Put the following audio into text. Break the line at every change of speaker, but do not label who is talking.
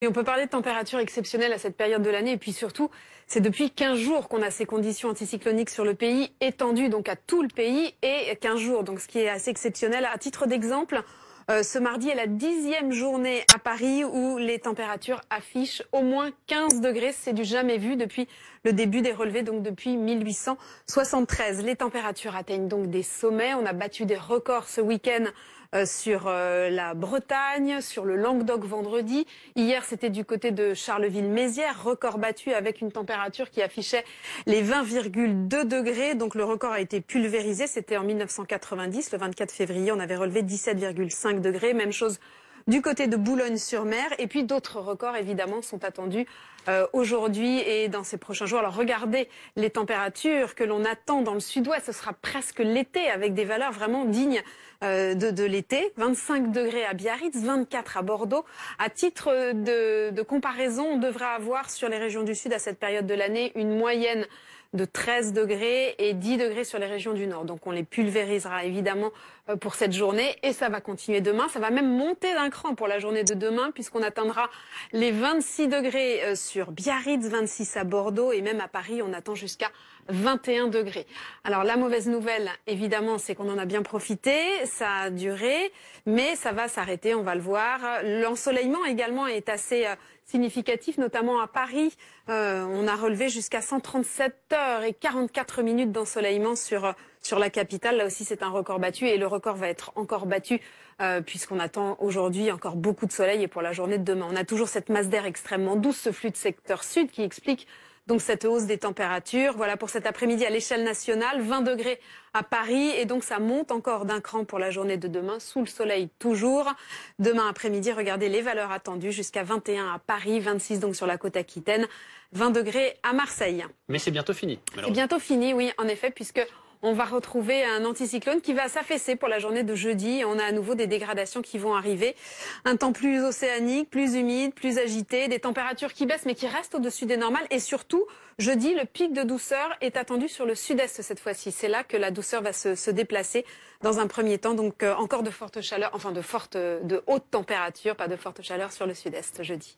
Et on peut parler de température exceptionnelle à cette période de l'année. Et puis surtout, c'est depuis 15 jours qu'on a ces conditions anticycloniques sur le pays, étendues donc à tout le pays, et 15 jours, donc ce qui est assez exceptionnel. À titre d'exemple, ce mardi est la 10e journée à Paris où les températures affichent au moins 15 degrés. C'est du jamais vu depuis le début des relevés, donc depuis 1873. Les températures atteignent donc des sommets. On a battu des records ce week-end sur la Bretagne, sur le Languedoc vendredi. Hier, c'était du côté de Charleville-Mézières, record battu avec une température qui affichait les 20,2 degrés. Donc le record a été pulvérisé. C'était en 1990, le 24 février. On avait relevé 17,5 degrés. Même chose du côté de Boulogne-sur-Mer. Et puis d'autres records, évidemment, sont attendus aujourd'hui et dans ces prochains jours. Alors regardez les températures que l'on attend dans le sud-ouest. Ce sera presque l'été avec des valeurs vraiment dignes de l'été. 25 degrés à Biarritz, 24 à Bordeaux. À titre de comparaison, on devrait avoir sur les régions du sud à cette période de l'année une moyenne de 13 degrés et 10 degrés sur les régions du nord. Donc on les pulvérisera évidemment pour cette journée et ça va continuer demain. Ça va même monter d'un cran pour la journée de demain puisqu'on atteindra les 26 degrés sur Biarritz, 26 à Bordeaux et même à Paris on attend jusqu'à 21 degrés. Alors la mauvaise nouvelle évidemment c'est qu'on en a bien profité, ça a duré mais ça va s'arrêter, on va le voir. L'ensoleillement également est assez significatif, notamment à Paris. On a relevé jusqu'à 137 heures et 44 minutes d'ensoleillement sur la capitale. Là aussi, c'est un record battu et le record va être encore battu puisqu'on attend aujourd'hui encore beaucoup de soleil et pour la journée de demain. On a toujours cette masse d'air extrêmement douce, ce flux de secteur sud qui explique donc cette hausse des températures. Voilà pour cet après-midi à l'échelle nationale, 20 degrés à Paris et donc ça monte encore d'un cran pour la journée de demain, sous le soleil toujours. Demain après-midi, regardez les valeurs attendues, jusqu'à 21 à Paris, 26 donc sur la côte aquitaine, 20 degrés à Marseille.
Mais c'est bientôt fini.
C'est bientôt fini, oui, en effet, puisque on va retrouver un anticyclone qui va s'affaisser pour la journée de jeudi. On a à nouveau des dégradations qui vont arriver. Un temps plus océanique, plus humide, plus agité, des températures qui baissent mais qui restent au-dessus des normales. Et surtout, jeudi, le pic de douceur est attendu sur le sud-est cette fois-ci. C'est là que la douceur va se déplacer dans un premier temps. Donc encore de fortes chaleurs, enfin de hautes températures, pas de forte chaleur sur le sud-est jeudi.